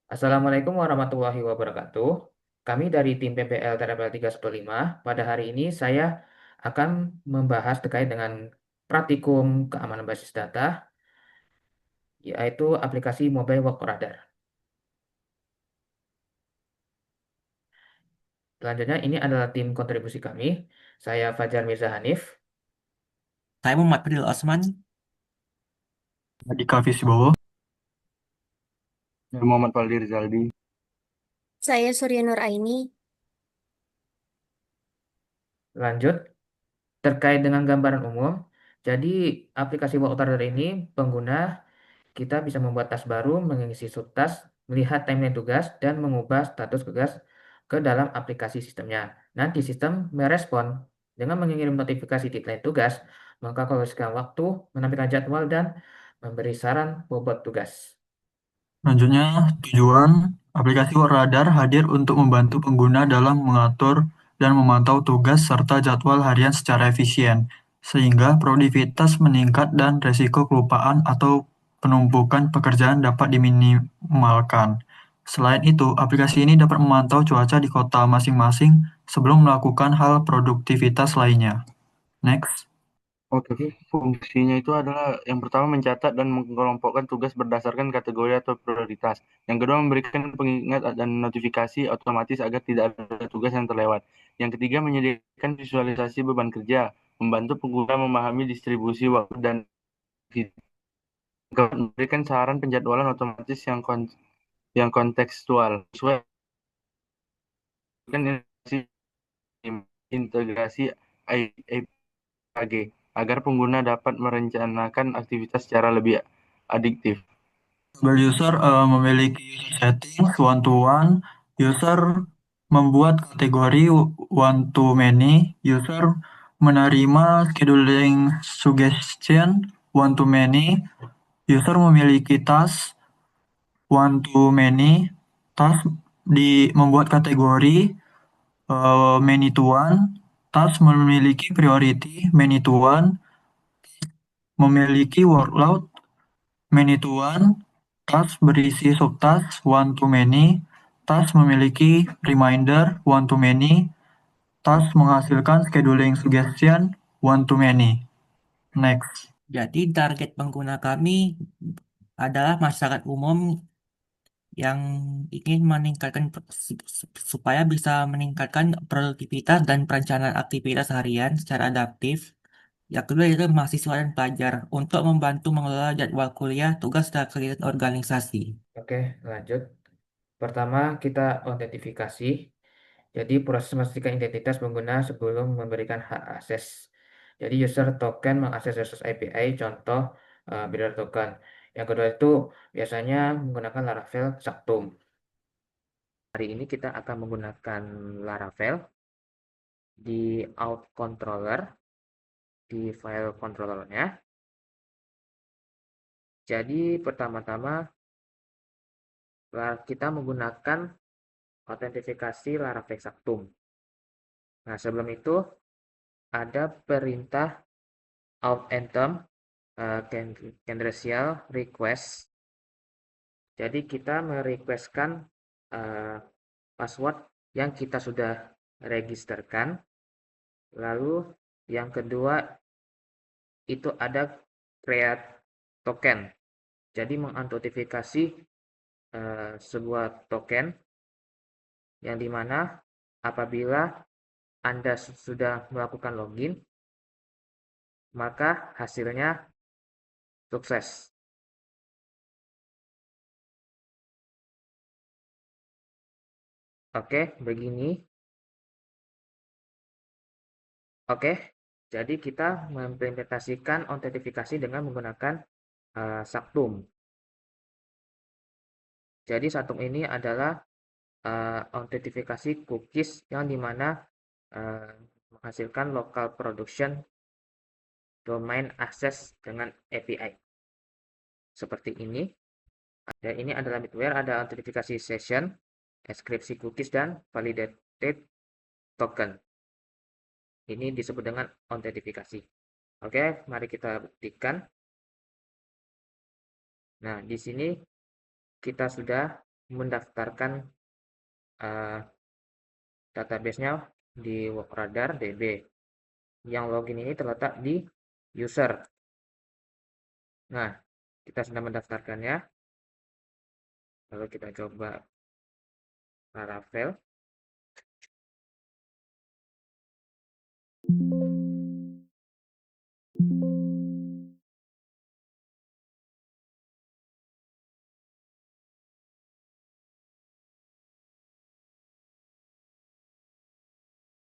Assalamualaikum warahmatullahi wabarakatuh. Kami dari tim PPL TRPL 315. Pada hari ini saya akan membahas terkait dengan praktikum keamanan basis data, yaitu aplikasi Mobile Work Radar. Selanjutnya ini adalah tim kontribusi kami. Saya Fajar Mirza Hanif. Saya Muhammad Fadil Osman. Di Kavi Sibowo. Dan Muhammad Faldi Rizaldi. Saya Surya Nur Aini. Lanjut, terkait dengan gambaran umum. Jadi aplikasi Work Radar ini pengguna kita bisa membuat tas baru, mengisi subtas, melihat timeline tugas, dan mengubah status tugas ke dalam aplikasi sistemnya. Nanti sistem merespon dengan mengirim notifikasi deadline tugas, mengkalkulasikan waktu, menampilkan jadwal, dan memberi saran bobot tugas. Selanjutnya, tujuan aplikasi Radar hadir untuk membantu pengguna dalam mengatur dan memantau tugas serta jadwal harian secara efisien, sehingga produktivitas meningkat dan resiko kelupaan atau penumpukan pekerjaan dapat diminimalkan. Selain itu, aplikasi ini dapat memantau cuaca di kota masing-masing sebelum melakukan hal produktivitas lainnya. Next. Oke, fungsinya itu adalah yang pertama mencatat dan mengelompokkan tugas berdasarkan kategori atau prioritas. Yang kedua memberikan pengingat dan notifikasi otomatis agar tidak ada tugas yang terlewat. Yang ketiga menyediakan visualisasi beban kerja, membantu pengguna memahami distribusi waktu dan memberikan saran penjadwalan otomatis yang kontekstual. Sesuai dengan integrasi AG agar pengguna dapat merencanakan aktivitas secara lebih adiktif. User memiliki settings one-to-one, user membuat kategori one-to-many, user menerima scheduling suggestion one-to-many, user memiliki task one-to-many, task membuat kategori many to one, task memiliki priority many to one, memiliki workload many to one, task berisi subtask one to many, task memiliki reminder one to many, task menghasilkan scheduling suggestion one to many. Next. Jadi target pengguna kami adalah masyarakat umum yang ingin meningkatkan supaya bisa meningkatkan produktivitas dan perencanaan aktivitas harian secara adaptif. Yang kedua yaitu mahasiswa dan pelajar untuk membantu mengelola jadwal kuliah, tugas, dan kegiatan organisasi. Oke, lanjut. Pertama, kita autentifikasi. Jadi proses memastikan identitas pengguna sebelum memberikan hak akses. Jadi user token mengakses resource API, contoh Builder token. Yang kedua itu biasanya menggunakan Laravel Saktum. Hari ini kita akan menggunakan Laravel di out controller, di file controllernya. Jadi pertama-tama kita menggunakan autentifikasi Laravel Saktum. Nah, sebelum itu ada perintah out anthem conditional request. Jadi kita merequestkan password yang kita sudah registerkan. Lalu yang kedua itu ada create token. Jadi mengautentifikasi sebuah token yang dimana apabila Anda sudah melakukan login, maka hasilnya sukses. Oke, begini. Oke, jadi kita mengimplementasikan autentifikasi dengan menggunakan Saktum. Jadi Saktum ini adalah autentifikasi cookies yang dimana menghasilkan local production domain access dengan API. Seperti ini. Dan ini adalah middleware, ada autentifikasi session, enkripsi cookies, dan validated token. Ini disebut dengan autentifikasi. Oke, mari kita buktikan. Nah, di sini kita sudah mendaftarkan database-nya di Workradar DB. Yang login ini terletak di user. Nah, kita sudah mendaftarkannya. Lalu kita coba Laravel.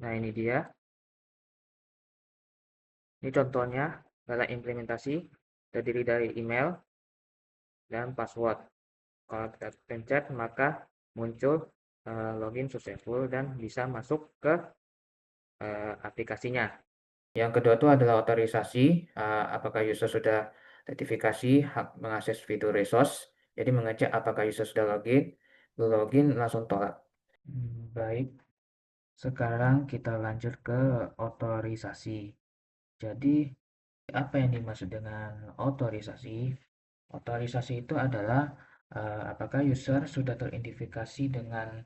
Nah, ini dia. Ini contohnya adalah implementasi terdiri dari email dan password. Kalau kita pencet, maka muncul login successful dan bisa masuk ke aplikasinya. Yang kedua itu adalah otorisasi, apakah user sudah sertifikasi hak mengakses fitur resource. Jadi mengecek apakah user sudah login, belum login langsung tolak. Baik, sekarang kita lanjut ke otorisasi. Jadi apa yang dimaksud dengan otorisasi? Otorisasi itu adalah apakah user sudah teridentifikasi dengan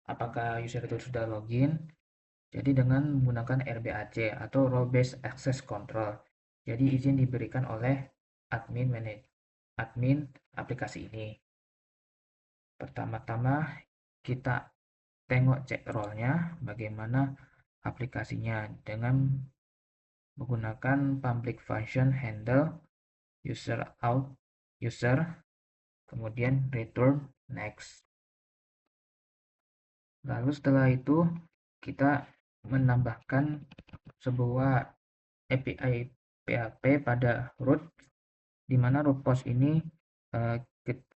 apakah user itu sudah login. Jadi dengan menggunakan RBAC atau Role Based Access Control. Jadi izin diberikan oleh admin aplikasi ini. Pertama-tama kita tengok cek role-nya bagaimana aplikasinya dengan menggunakan public function handle user out user kemudian return next. Lalu setelah itu kita menambahkan sebuah API PHP pada root, di mana root post ini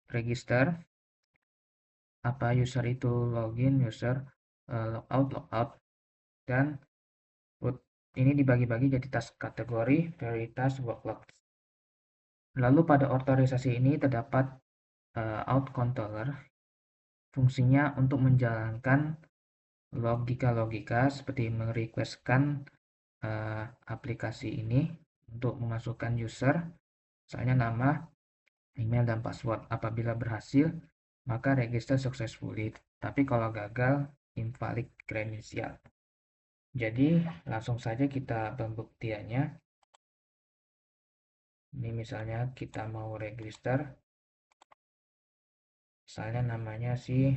register apa user itu login, user logout, dan root ini dibagi-bagi jadi task kategori, prioritas, workload. Lalu pada otorisasi ini terdapat out controller, fungsinya untuk menjalankan logika-logika seperti merequestkan aplikasi ini untuk memasukkan user, misalnya nama, email, dan password. Apabila berhasil, maka register successfully. Tapi kalau gagal, invalid credential. Jadi langsung saja kita pembuktiannya. Ini misalnya kita mau register, misalnya namanya sih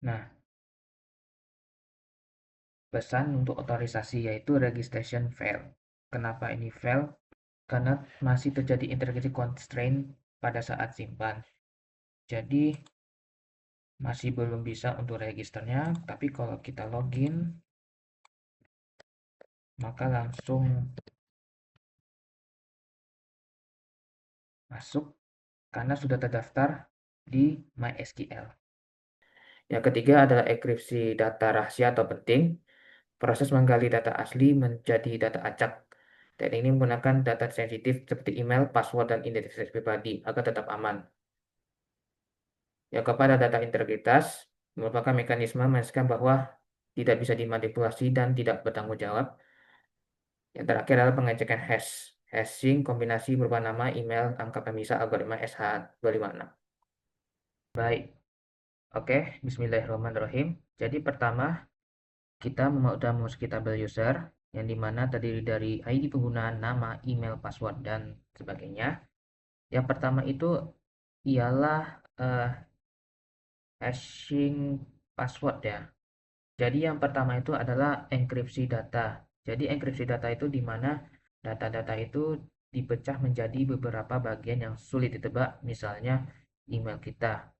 nah, pesan untuk otorisasi yaitu registration fail. Kenapa ini fail? Karena masih terjadi integrity constraint pada saat simpan. Jadi masih belum bisa untuk registernya, tapi kalau kita login maka langsung masuk karena sudah terdaftar di MySQL. Yang ketiga adalah enkripsi data rahasia atau penting. Proses menggali data asli menjadi data acak. Dan ini menggunakan data sensitif seperti email, password, dan identitas pribadi agar tetap aman. Yang keempat adalah data integritas, merupakan mekanisme memastikan bahwa tidak bisa dimanipulasi dan tidak bertanggung jawab. Yang terakhir adalah pengecekan hash. Hashing kombinasi berupa nama, email, angka pemisah, algoritma SH256. Baik, oke, bismillahirrahmanirrahim. Jadi pertama, kita sudah memasuki tabel user, yang dimana terdiri dari ID pengguna, nama, email, password, dan sebagainya. Yang pertama itu ialah hashing password ya. Jadi yang pertama itu adalah enkripsi data. Jadi enkripsi data itu di mana data-data itu dipecah menjadi beberapa bagian yang sulit ditebak, misalnya email kita.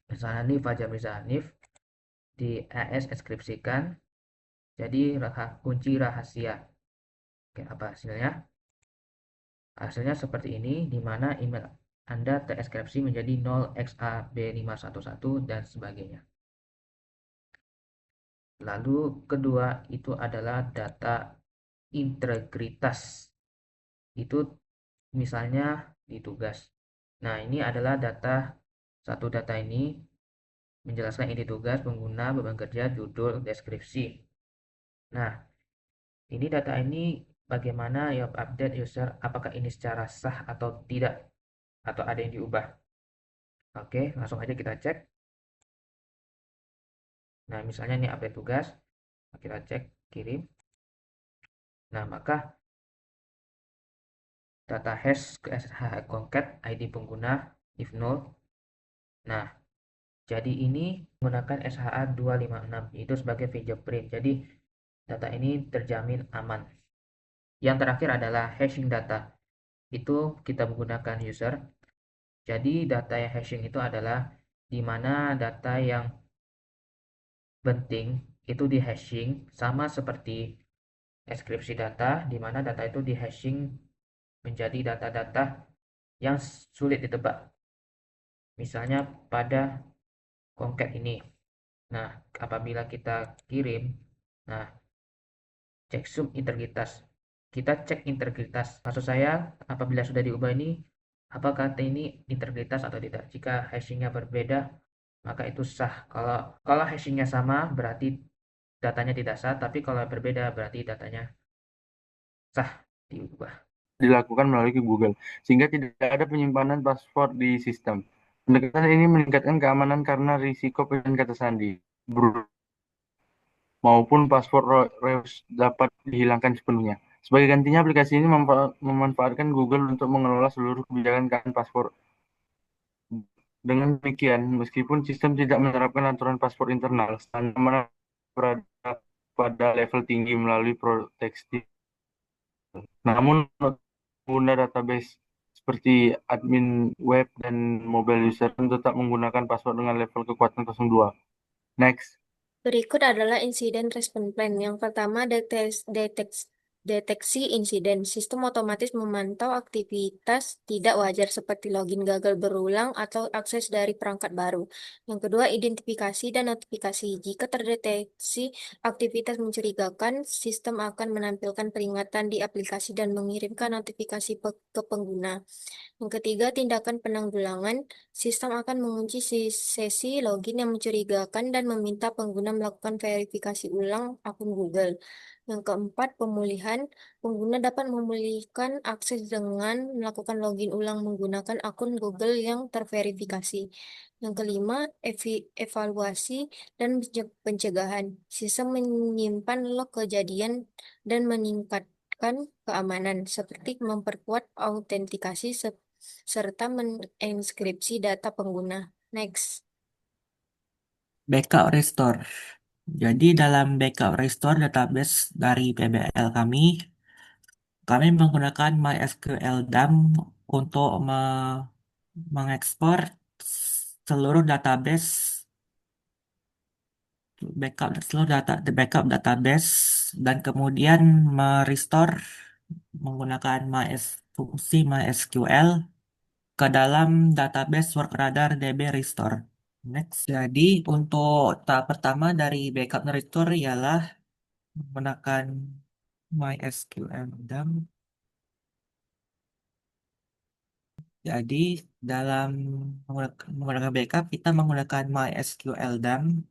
Misalnya nih Fajar Mirza Hanif di AS enkripsikan jadi kunci rahasia. Oke, apa hasilnya? Hasilnya seperti ini, di mana email Anda terenkripsi menjadi 0xab511 dan sebagainya. Lalu kedua itu adalah data integritas. Itu misalnya di tugas. Nah, ini adalah satu data ini menjelaskan inti tugas, pengguna, beban kerja, judul, deskripsi. Nah, ini data ini bagaimana ya update user, apakah ini secara sah atau tidak, atau ada yang diubah. Oke, langsung aja kita cek. Nah, misalnya ini update tugas, kita cek, kirim. Nah, maka data hash ke SSH concat ID pengguna if null. Nah, jadi ini menggunakan SHA 256 itu sebagai fingerprint. Jadi data ini terjamin aman. Yang terakhir adalah hashing data. Itu kita menggunakan user. Jadi data yang hashing itu adalah di mana data yang penting itu di hashing sama seperti deskripsi data, di mana data itu di hashing menjadi data-data yang sulit ditebak. Misalnya pada concat ini. Nah, apabila kita kirim, nah checksum integritas. Kita cek integritas. Maksud saya, apabila sudah diubah ini, apakah data ini integritas atau tidak? Jika hashingnya berbeda, maka itu sah. Kalau hashingnya sama, berarti datanya tidak sah. Tapi kalau berbeda, berarti datanya sah diubah. Dilakukan melalui Google, sehingga tidak ada penyimpanan paspor di sistem. Pendekatan ini meningkatkan keamanan karena risiko pencurian kata sandi maupun paspor reus dapat dihilangkan sepenuhnya. Sebagai gantinya, aplikasi ini memanfaatkan Google untuk mengelola seluruh kebijakan keamanan paspor. Dengan demikian, meskipun sistem tidak menerapkan aturan paspor internal, standar keamanan berada pada level tinggi melalui proteksi. Namun, pengguna database seperti admin web dan mobile user tetap menggunakan password dengan level kekuatan 02. Next. Berikut adalah insiden response plan. Yang pertama, deteksi insiden. Sistem otomatis memantau aktivitas tidak wajar seperti login gagal berulang atau akses dari perangkat baru. Yang kedua, identifikasi dan notifikasi. Jika terdeteksi aktivitas mencurigakan, sistem akan menampilkan peringatan di aplikasi dan mengirimkan notifikasi ke pengguna. Yang ketiga, tindakan penanggulangan. Sistem akan mengunci sesi login yang mencurigakan dan meminta pengguna melakukan verifikasi ulang akun Google. Yang keempat, pemulihan. Pengguna dapat memulihkan akses dengan melakukan login ulang menggunakan akun Google yang terverifikasi. Yang kelima, evaluasi dan pencegahan. Sistem menyimpan log kejadian dan meningkatkan keamanan, seperti memperkuat autentikasi serta menenskripsi data pengguna. Next. Backup restore. Jadi dalam backup restore database dari PBL kami menggunakan MySQL dump untuk mengekspor seluruh database backup database dan kemudian merestore menggunakan fungsi MySQL ke dalam database workradar DB restore. Next. Jadi untuk tahap pertama dari backup restore ialah menggunakan MySQL dump. Jadi dalam menggunakan backup kita menggunakan MySQL dump.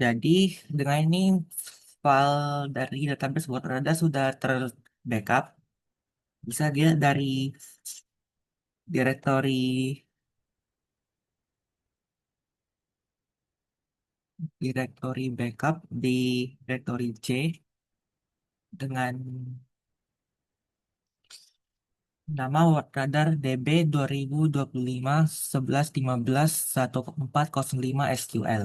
Jadi dengan ini file dari database Wordradar sudah ter-backup. Bisa dilihat dari direktori direktori backup di direktori C dengan nama Wordradar DB 2025 11 15 1405 SQL.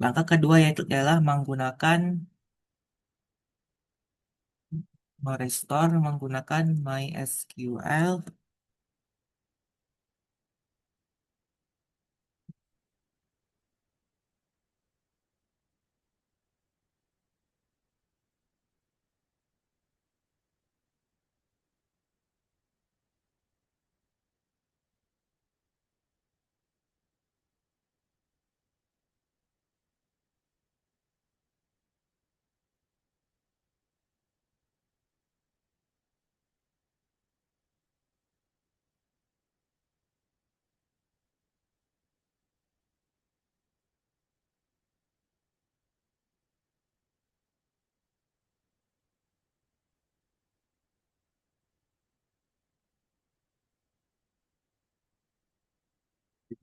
Langkah kedua yaitu adalah menggunakan merestore menggunakan MySQL.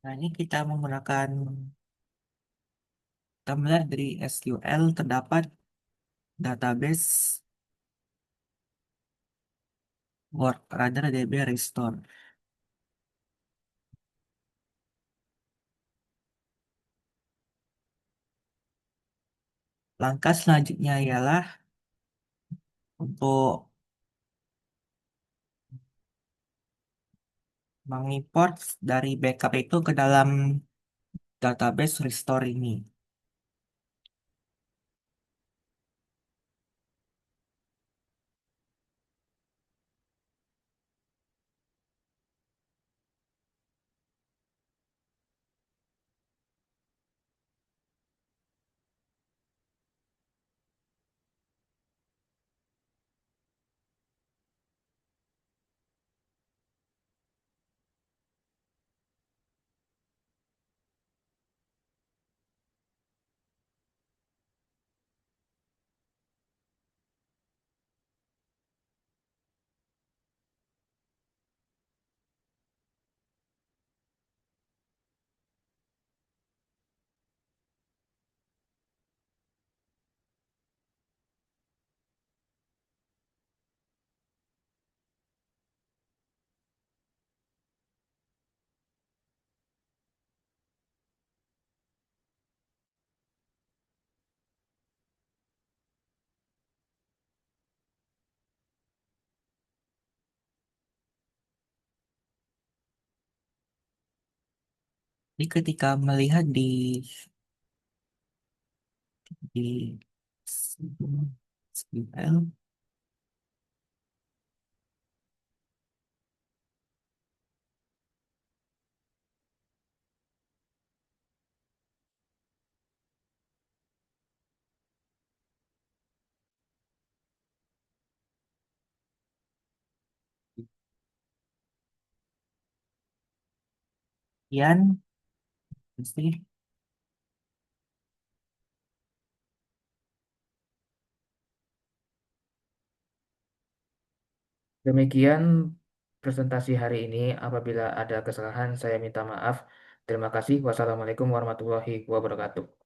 Nah, ini kita melihat dari SQL terdapat database Wordradar DB restore. Langkah selanjutnya ialah untuk mengimport dari backup itu ke dalam database restore ini. Jadi ketika melihat di SQL, kemudian pasti Demikian presentasi hari ini. Apabila ada kesalahan, saya minta maaf. Terima kasih. Wassalamualaikum warahmatullahi wabarakatuh.